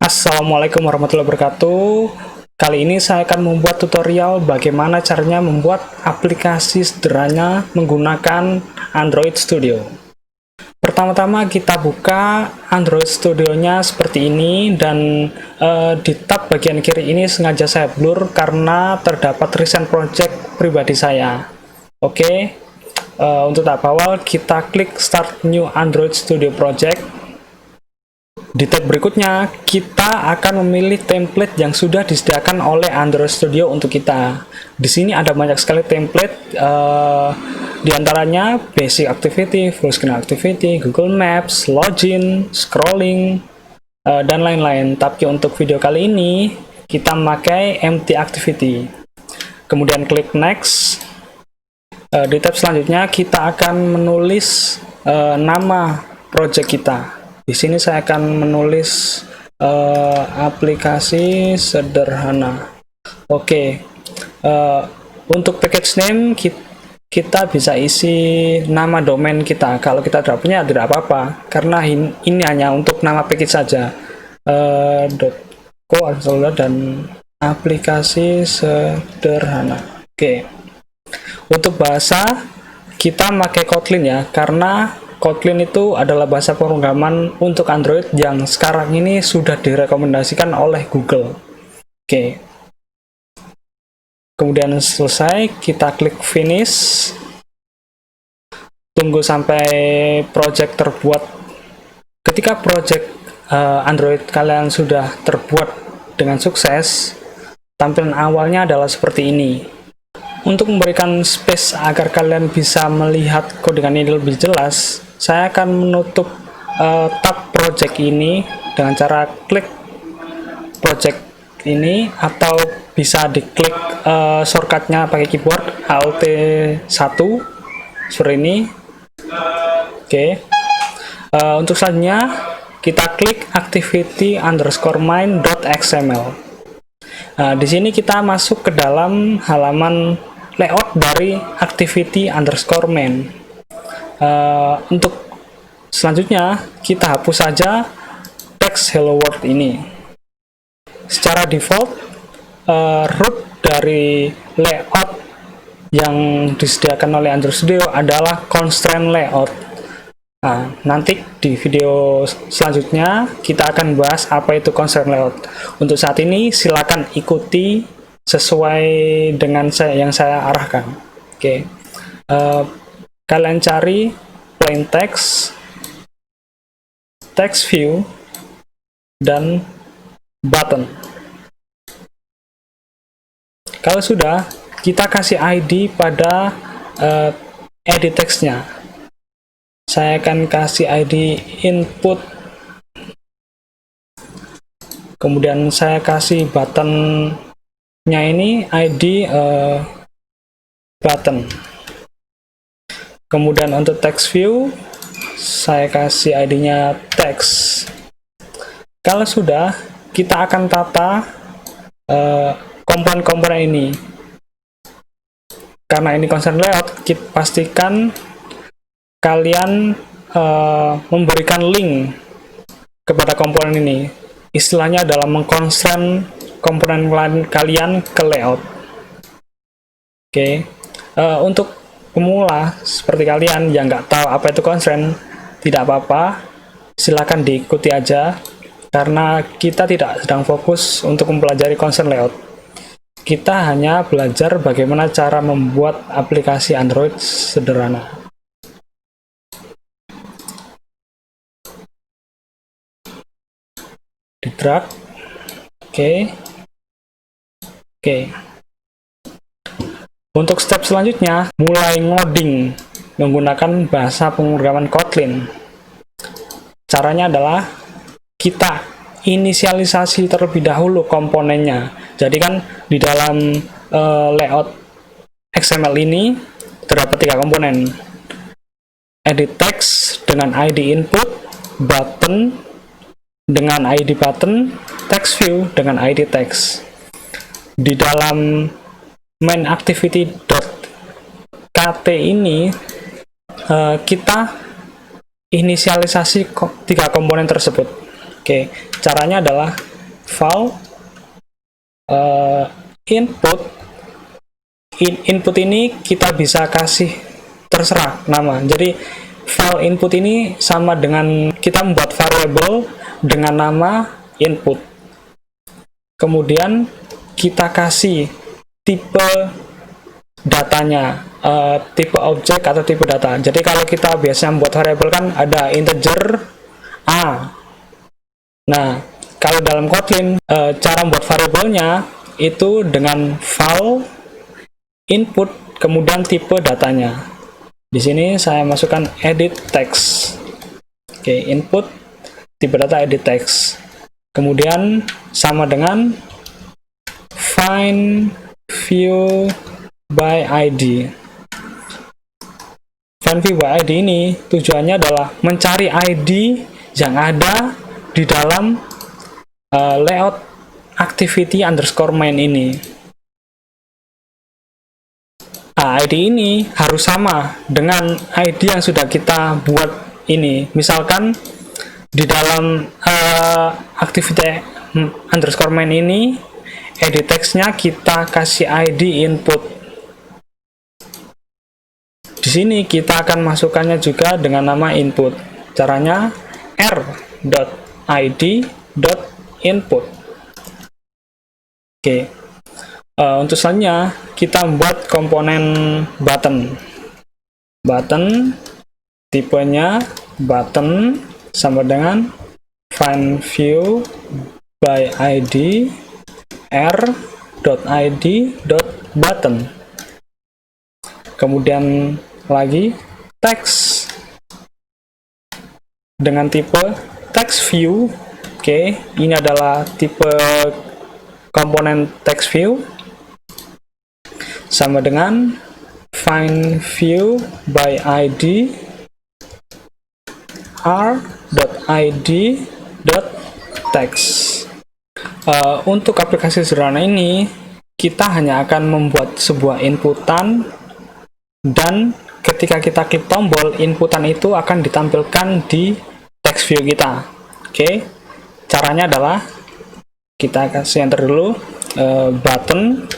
Assalamualaikum warahmatullahi wabarakatuh. Kali ini saya akan membuat tutorial bagaimana caranya membuat aplikasi sederhana menggunakan Android Studio. Pertama-tama kita buka Android Studio-nya seperti ini, dan di tab bagian kiri ini sengaja saya blur karena terdapat recent project pribadi saya. Oke, untuk tahap awal kita klik Start New Android Studio Project. Di tab berikutnya, kita akan memilih template yang sudah disediakan oleh Android Studio untuk kita. Di sini ada banyak sekali template, di antaranya Basic Activity, Full Screen Activity, Google Maps, Login, Scrolling, dan lain-lain. Tapi untuk video kali ini, kita memakai Empty Activity. Kemudian klik Next. Di tab selanjutnya, kita akan menulis nama project kita. Di sini saya akan menulis aplikasi sederhana. Oke, untuk package name kita bisa isi nama domain kita. Kalau kita tidak punya tidak apa-apa, karena ini hanya untuk nama package saja. .co dan aplikasi sederhana. Oke, untuk bahasa kita pakai Kotlin ya, karena Kotlin itu adalah bahasa pemrograman untuk Android yang sekarang ini sudah direkomendasikan oleh Google. Oke. Kemudian selesai, kita klik Finish. Tunggu sampai project terbuat. Ketika project Android kalian sudah terbuat dengan sukses, tampilan awalnya adalah seperti ini. Untuk memberikan space agar kalian bisa melihat codingan ini lebih jelas, saya akan menutup tab project ini dengan cara klik project ini, atau bisa diklik shortcutnya pakai keyboard Alt 1 seperti ini. Oke. Untuk selanjutnya kita klik activity underscore main.xml. Di sini kita masuk ke dalam halaman layout dari activity underscore main. Untuk selanjutnya kita hapus saja teks hello world ini. Secara default root dari layout yang disediakan oleh Android Studio adalah constraint layout. Nah, nanti di video selanjutnya kita akan bahas apa itu constraint layout. Untuk saat ini silakan ikuti sesuai dengan yang saya arahkan. Oke. Kalian cari plain text, text view, dan button. Kalau sudah, kita kasih ID pada edit text-nya. Saya akan kasih ID input, kemudian saya kasih button-nya ini ID button. Kemudian untuk text view, saya kasih ID-nya text. Kalau sudah, kita akan tata komponen-komponen ini. Karena ini constraint layout, kita pastikan kalian memberikan link kepada komponen ini. Istilahnya adalah mengconstraint komponen kalian ke layout. Oke. Untuk pemula seperti kalian yang nggak tahu apa itu constraint, tidak apa-apa, silakan diikuti aja, karena kita tidak sedang fokus untuk mempelajari constraint layout. Kita hanya belajar bagaimana cara membuat aplikasi Android sederhana. Di drag. Oke. Untuk step selanjutnya, mulai ngoding menggunakan bahasa pemrograman Kotlin. Caranya adalah kita inisialisasi terlebih dahulu komponennya. Jadi kan di dalam layout XML ini terdapat 3 komponen. Edit text dengan ID input, button dengan ID button, text view dengan ID text. Di dalam main activity.kt ini kita inisialisasi 3 komponen tersebut. Oke, caranya adalah file input. Input ini kita bisa kasih terserah nama. Jadi file input ini sama dengan kita membuat variable dengan nama input. Kemudian kita kasih tipe datanya, tipe objek atau tipe data. Jadi kalau kita biasanya membuat variable kan ada integer a. Nah, kalau dalam Kotlin cara membuat variabelnya itu dengan file input kemudian tipe datanya. Di sini saya masukkan edit text. Oke, input tipe data edit text. Kemudian sama dengan find view by ID. Find view by ID ini tujuannya adalah mencari ID yang ada di dalam layout activity underscore main ini. Nah, ID ini harus sama dengan ID yang sudah kita buat ini. Misalkan di dalam activity underscore main ini, edit text-nya kita kasih ID input. Di sini kita akan masukkannya juga dengan nama input. Caranya r.id.input. Oke. Untuk selanjutnya kita membuat komponen button. Button tipenya button sama dengan find view by ID r.id.button. Kemudian lagi text dengan tipe text view. Oke, ini adalah tipe komponen text view sama dengan find view by ID r.id.text. Untuk aplikasi sederhana ini kita hanya akan membuat sebuah inputan dan ketika kita klik tombol inputan itu akan ditampilkan di text view kita. Oke, caranya adalah kita kasih enter dulu.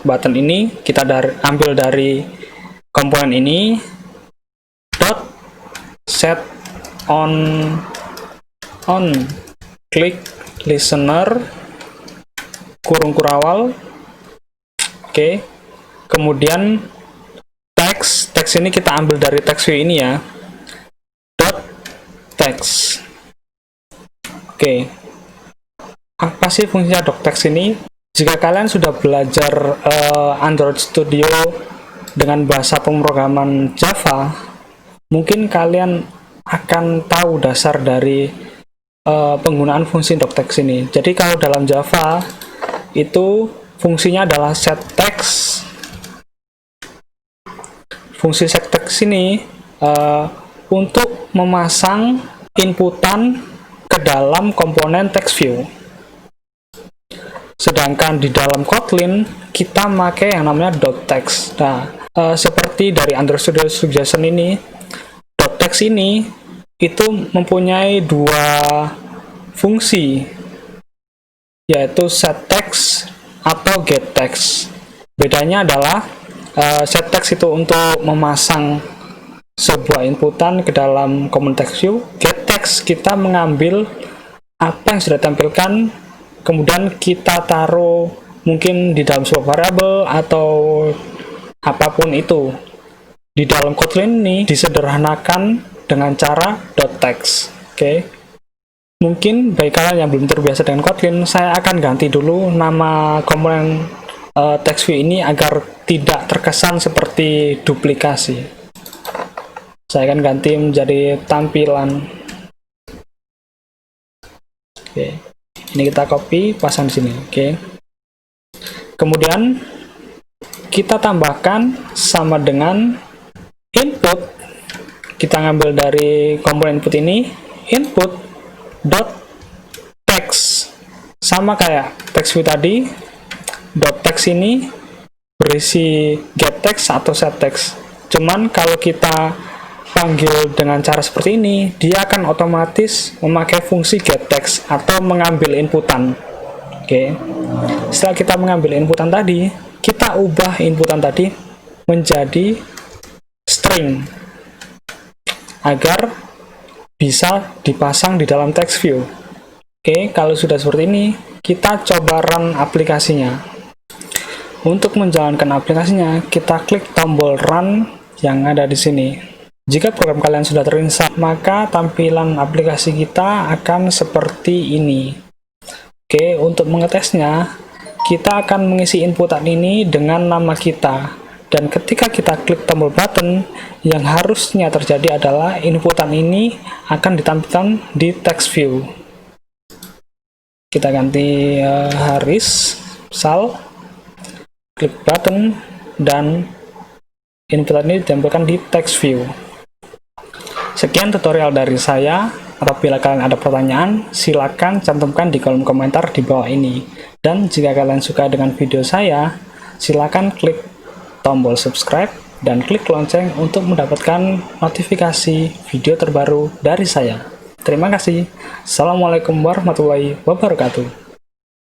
Button ini kita ambil dari komponen ini dot set on click listener kurung kurawal. Oke, kemudian text ini kita ambil dari text view ini ya, dot text. Oke, apa sih fungsinya doctext ini? Jika kalian sudah belajar Android Studio dengan bahasa pemrograman Java, mungkin kalian akan tahu dasar dari penggunaan fungsi doctext ini. Jadi kalau dalam Java itu fungsinya adalah set text. Fungsi set text ini untuk memasang inputan ke dalam komponen text view. Sedangkan di dalam Kotlin kita pakai yang namanya .text. Nah, seperti dari Android Studio Suggestion ini, .text ini itu mempunyai dua fungsi, yaitu set text atau get text. Bedanya adalah set text itu untuk memasang sebuah inputan ke dalam komponen text view. Get text kita mengambil apa yang sudah ditampilkan, kemudian kita taruh mungkin di dalam sebuah variabel atau apapun itu. Di dalam Kotlin ini disederhanakan dengan cara .text. Oke. Mungkin bagi kalian yang belum terbiasa dengan Kotlin, saya akan ganti dulu nama komponen text view ini agar tidak terkesan seperti duplikasi. Saya akan ganti menjadi tampilan. Oke. Ini kita copy, pasang di sini. Oke. Kemudian kita tambahkan sama dengan input. Kita ngambil dari komponen input ini, input dot text. Sama kayak text view tadi, dot text ini berisi get text atau set text. Cuman kalau kita panggil dengan cara seperti ini, dia akan otomatis memakai fungsi get text atau mengambil inputan. Oke, setelah kita mengambil inputan tadi, kita ubah inputan tadi menjadi string agar bisa dipasang di dalam text view. Oke, kalau sudah seperti ini, kita coba run aplikasinya. Untuk menjalankan aplikasinya, kita klik tombol run yang ada di sini. Jika program kalian sudah terinstall, maka tampilan aplikasi kita akan seperti ini. Oke, untuk mengetesnya, kita akan mengisi inputan ini dengan nama kita. Dan ketika kita klik tombol button, yang harusnya terjadi adalah inputan ini akan ditampilkan di text view. Kita ganti Haris, misal, klik button, dan inputan ini ditampilkan di text view. Sekian tutorial dari saya. Apabila kalian ada pertanyaan, silakan cantumkan di kolom komentar di bawah ini. Dan jika kalian suka dengan video saya, silakan klik tombol subscribe dan klik lonceng untuk mendapatkan notifikasi video terbaru dari saya. Terima kasih. Assalamualaikum warahmatullahi wabarakatuh.